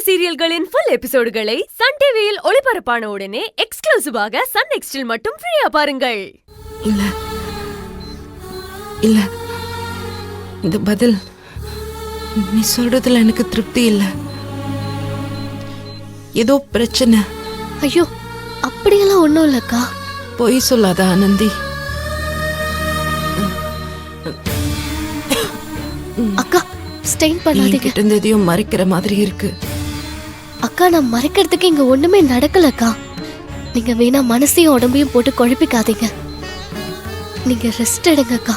சீரியல்களின் full எபிசோடுகளை Sun டிவியில் ஒளிபரப்பான உடனே எக்ஸ்க்ளூசிவாக சன் நெக்ஸ்டில் மட்டும் ஃப்ரீயா பாருங்கள். இல்ல இல்ல இந்த பதில் நீ சொல்றதுல எனக்கு திருப்தி இல்ல. ஏதோ பிரச்சனை. ஐயோ அப்படியெல்லாம் ஒண்ணும் இல்லக்கா. பொய் சொல்லாத ஆனந்தி. அக்கா ஸ்டெயின் பண்ணாதீங்க. கிட்ட இருந்து எதையும் மறைக்கிற மாதிரி இருக்கு. அக்கா நான் மறைக்கிறதுக்கு இங்க ஒண்ணுமே நடக்கலக்கா. நீங்க வேணா மனசையும் உடம்பையும் போட்டு குழப்பிக்காதீங்க. நீங்க ரெஸ்ட் எடுங்க அக்கா.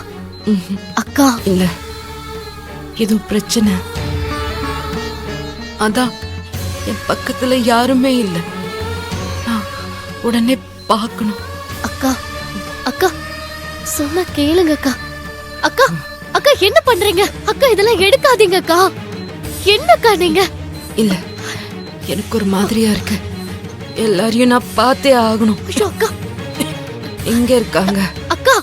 அக்கா இல்ல ஏதோ பிரச்சனை. அதான் என் பக்கத்துல யாருமே இல்ல. நான் உடனே பார்க்கணும். அக்கா அக்கா சொன்னா கேளுங்க அக்கா. அக்கா அக்கா என்ன பண்றீங்க அக்கா? இதெல்லாம் எடுக்காதீங்க அக்கா. என்னக்கா நீங்க? இல்ல எனக்கு ஒரு மாதிரியா இருக்கு. எல்லாரையும் நான் பார்த்தே ஆகணும். ஐயோ அக்கா எங்க இருக்காங்க? அக்கா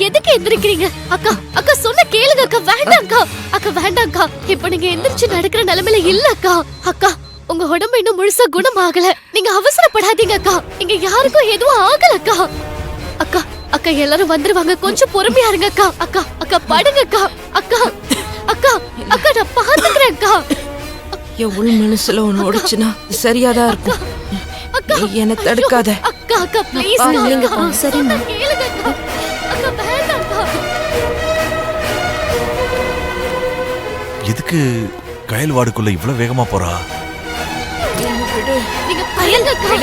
எதுக்கு எந்திரிக்கிறீங்க அக்கா? அக்கா சொன்ன கேளுங்க அக்கா. வேண்டாம் அக்கா. அக்கா வேண்டாம் அக்கா. இப்ப நீங்க எந்திரிச்சு நடக்கிற நிலைமையில இல்ல அக்கா. அக்கா உங்க உடம்பு இன்னும் முழுசா குணமாகல. நீங்க அவசரப்படாதீங்க அக்கா. இங்க யாருக்கும் எதுவும் ஆகல அக்கா. அக்கா அக்கா எல்லாரும் வந்துருவாங்க. கொஞ்சம் பொறுமையா இருங்க அக்கா. அக்கா அக்கா படுங்க அக்கா. அக்கா அக்கா அக்கா நான் பாத்துக்கிறேன் அக்கா. என் உள் மனசுல ஒண்ணு ஓடுச்சுன்னா சரியாதான் இருக்கும். என்ன தடுக்காத அக்கா. அக்கா ப்ளீஸ் சரிம்மா கேளுங்க அக்கா. அக்கா வேண்டாம் அக்கா. எதுக்கு கயல் வாடுக்குள்ள இவ்வளவு வேகமா போறா? நீங்க பயங்க அக்கா.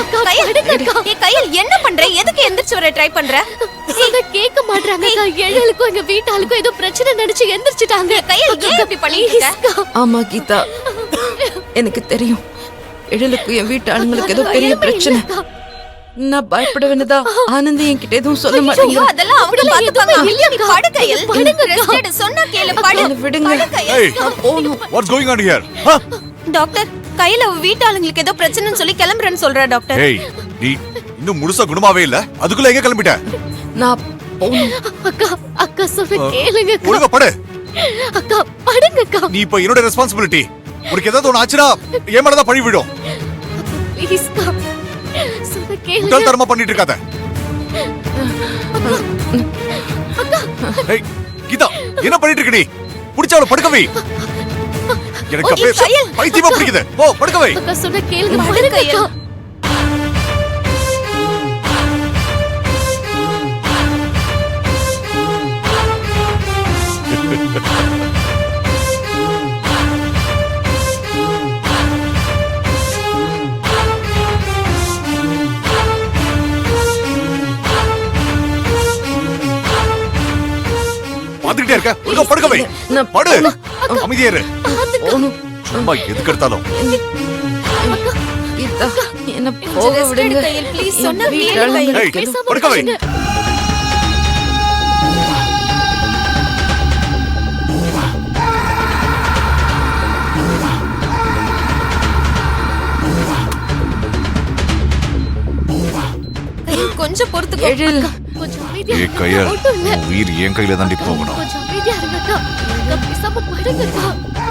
அக்கா படுங்க அக்கா. ஏ கயல் என்ன பண்ற? எதுக்கு எந்திரச்சு வர ட்ரை பண்ற? சொன்னா கேட்க மாட்டாங்க அக்கா. எழலுக்கும் எங்க வீட்டாளுக்கும் ஏதோ பிரச்சனை நினைச்சு எந்திரிச்சிட்டாங்க. கயல் ஏன் இப்படி பண்ணிட்டு இருக்க? ஆமா கீதா எனக்கு தெரியும். எழிலுக்கு என் வீட்டு ஆளுங்களுக்கு ஏதோ பெரிய பிரச்சனை. நான் பயப்பட வேண்டியதா? ஆனந்தி என்கிட்ட எதுவும் சொல்ல மாட்டேங்க. அதெல்லாம் அவங்க பாத்துப்பாங்க. நீ படு கயல். ரெஸ்ட் எடு. சொன்னா கேளு. படு. விடுங்க. What's going on here? Doctor Kayal அவ வீட்டாளுங்களுக்கு ஏதோ பிரச்சனைன்னு சொல்லி கிளம்புறேன்னு சொல்றா டாக்டர். ஏய் நீ இன்னும் முழுசா குணமாவே இல்ல. அதுக்குள்ள எங்க கிளம்பிட்ட? நான் போணும். அக்கா அக்கா சொன்ன கேளுங்க அக்கா. ஒழுங்கா படு. அக்கா படுங்க அக்கா. நீ இப்ப என்னோட ரெஸ்பான்சிபிலிட்டி. உனக்கு ஏதாவது ஒண்ணு ஆச்சுனா என் மேல தான் பழி விடும். ப்ளீஸ் அக்கா சொன்ன கேளுங்க. முட்டாள்தனமா பண்ணிட்டு இருக்காத. ஏய் கீதா என்ன பண்ணிட்டு இருக்க நீ? புடிச்சாவள படுக்க வை. எனக்கு அப்படியே பைத்தியமா பிடிக்குது. போ படுக்க வை. அக்கா சொன்ன கேளுங்க. படுங்க அக்கா. பாத்துக்கிட்டே இருக்க. ஒழுங்கா படுக்க வை. படு. அமைதியா இரு. சும்மா எதுக்கு எடுத்தாலும். கீதா என்ன போக விடுங்க. கயல் ப்ளீஸ் சொன்னா வீட்டு கேளு. ஆளுங்களுக்கு ஏய், எதுவும் படுக்க வை. கொஞ்சம் பொறுத்துக்கோ. எழில் கொஞ்சம் அமைதியா ஏய் இருங்க. கயல் ஒண்ணும் இல்ல. உன் உயிர் என் கையில தாண்டி போகணும். கொஞ்சம் அமைதியா இருங்க அக்கா. அக்கா பேசாம படுங்க அக்கா.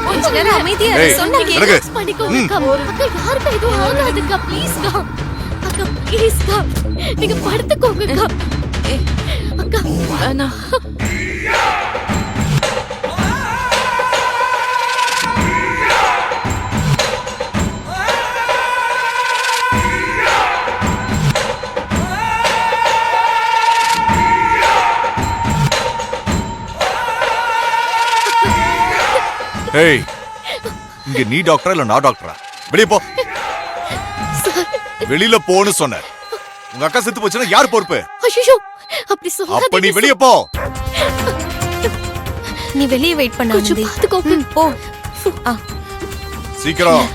கொஞ்ச நேரம் அமைதியா இரு. ஏய், சொன்னா கேளு. இறங்கு. ரிலாக்ஸ் பண்ணிக்கோங்க அக்கா. அக்கா யாருக்கும் எதுவும் ஆகாதுக்கா. ப்ளீஸ் அக்கா. அக்கா ப்ளீஸ் அக்கா. நீங்க படுத்துக்கோங்க அக்கா. அக்கா வேணாம். ஏய் இங்க நீ டாக்டரா இல்ல நான் டாக்டரா? வெளிய போ. வெளியில போன்னு சொன்ன. உங்க அக்கா செத்து போச்சுன்னா யார் பொறுப்பு? ஐயோ அப்படி அப்ப நீ சொல்லாதீங்க. வெளிய போ. நீ வெளிய வெயிட் பண்ணு. கொஞ்சம் ஆனந்தி. பாத்துக்கோங்க. போ. சீக்கிரம்.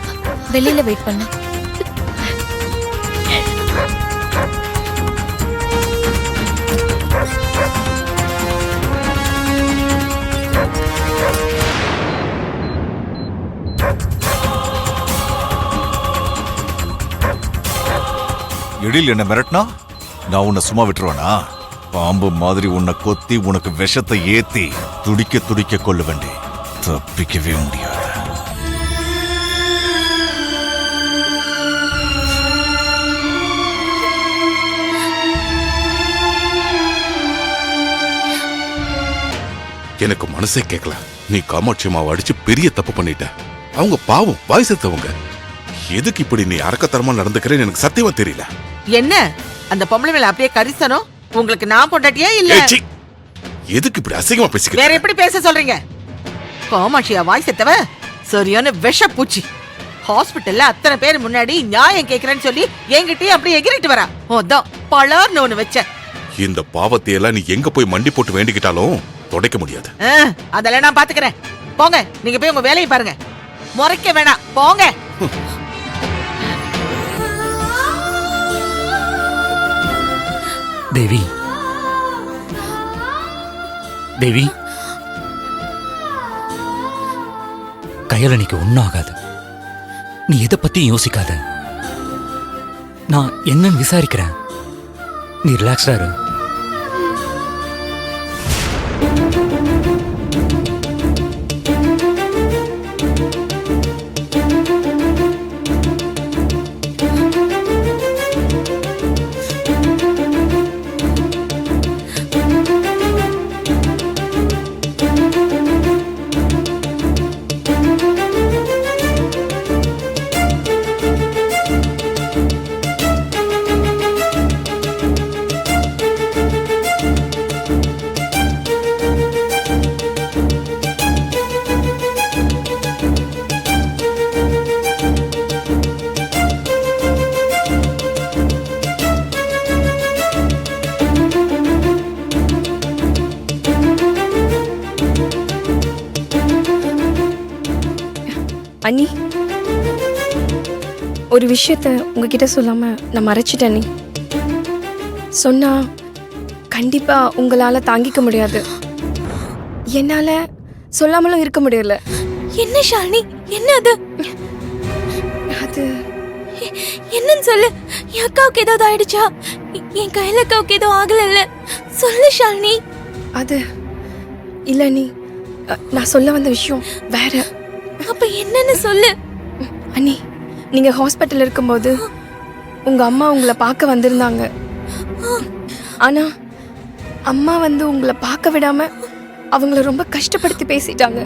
வெளியில வெயிட் பண்ணு. எழில் என்ன மிரட்டினா நான் உன்னை சும்மா விட்டுருவேனா? பாம்பு மாதிரி உன்னை கொத்தி உனக்கு விஷத்தை ஏத்தி துடிக்க துடிக்க கொல்ல வேண்டி. தப்பிக்கவே முடியாது. எனக்கு மனசே கேட்கல. நீ காமாட்சி அம்மாவை அடிச்சு பெரிய தப்பு பண்ணிட்ட. அவங்க பாவம் வாய் செத்தவங்க. எதுக்கு இப்படி நீ அரக்கத்தரமா நடந்துக்கிறேன்னு எனக்கு சத்தியமா தெரியல. என்ன அந்த பொம்பளை மேல அப்படியே கரிசனம்? உங்களுக்கு நான் பொண்டாட்டியா இல்ல? எதுக்கு இப்படி அசிங்கமா பேசிக்கிற? வேற எப்படி பேச சொல்றீங்க? காமாட்சியா வாய் செத்தவ சரியான விஷ பூச்சி. ஹாஸ்பிட்டல்ல அத்தனை பேர் முன்னாடி நியாயம் கேக்குறேன்னு சொல்லி என்கிட்டயே அப்படியே எகிரிட்டு வரா. அதான் பலர்னு ஒண்ணு வச்ச. இந்த பாவத்தை எல்லாம் நீ எங்க போய் மண்டி போட்டு வேண்டிக்கிட்டாலும் தொடைக்க முடியாது. அதெல்லாம் நான் பாத்துக்கிறேன். போங்க, நீங்க போய் உங்க வேலையை பாருங்க. முறைக்க வேணாம், போங்க. தேவி, தேவி, கையலனிக்கு ஒன்னும் ஆகாது. நீ எதை பத்தியும் யோசிக்காத. நான் என்னன்னு விசாரிக்கிறேன். நீ ரிலாக்ஸ்டா இரு. அண்ணி, ஒரு விஷயத்த உங்ககிட்ட சொல்லாம நான் மறைச்சிட்டேன் அண்ணி. சொன்னா கண்டிப்பா உங்களால தாங்கிக்க முடியாது. என்னால சொல்லாமலும் இருக்க முடியல. என்ன ஷாலினி, என்ன அது? அது என்னன்னு சொல்லு. என் அக்காவுக்கு ஏதாவது ஆயிடுச்சா? என் கையில அக்காவுக்கு ஏதோ ஆகல. சொல்லு ஷாலினி. அது இல்ல அண்ணி, நான் சொல்ல வந்த விஷயம் வேற. அப்ப என்னன்னு சொல்லு. அண்ணி, நீங்க ஹாஸ்பிட்டல் இருக்கும்போது உங்க அம்மா உங்களை பார்க்க வந்திருந்தாங்க. ஆனா அம்மா வந்து உங்களை பார்க்க விடாம அவங்கள ரொம்ப கஷ்டப்படுத்தி பேசிட்டாங்க.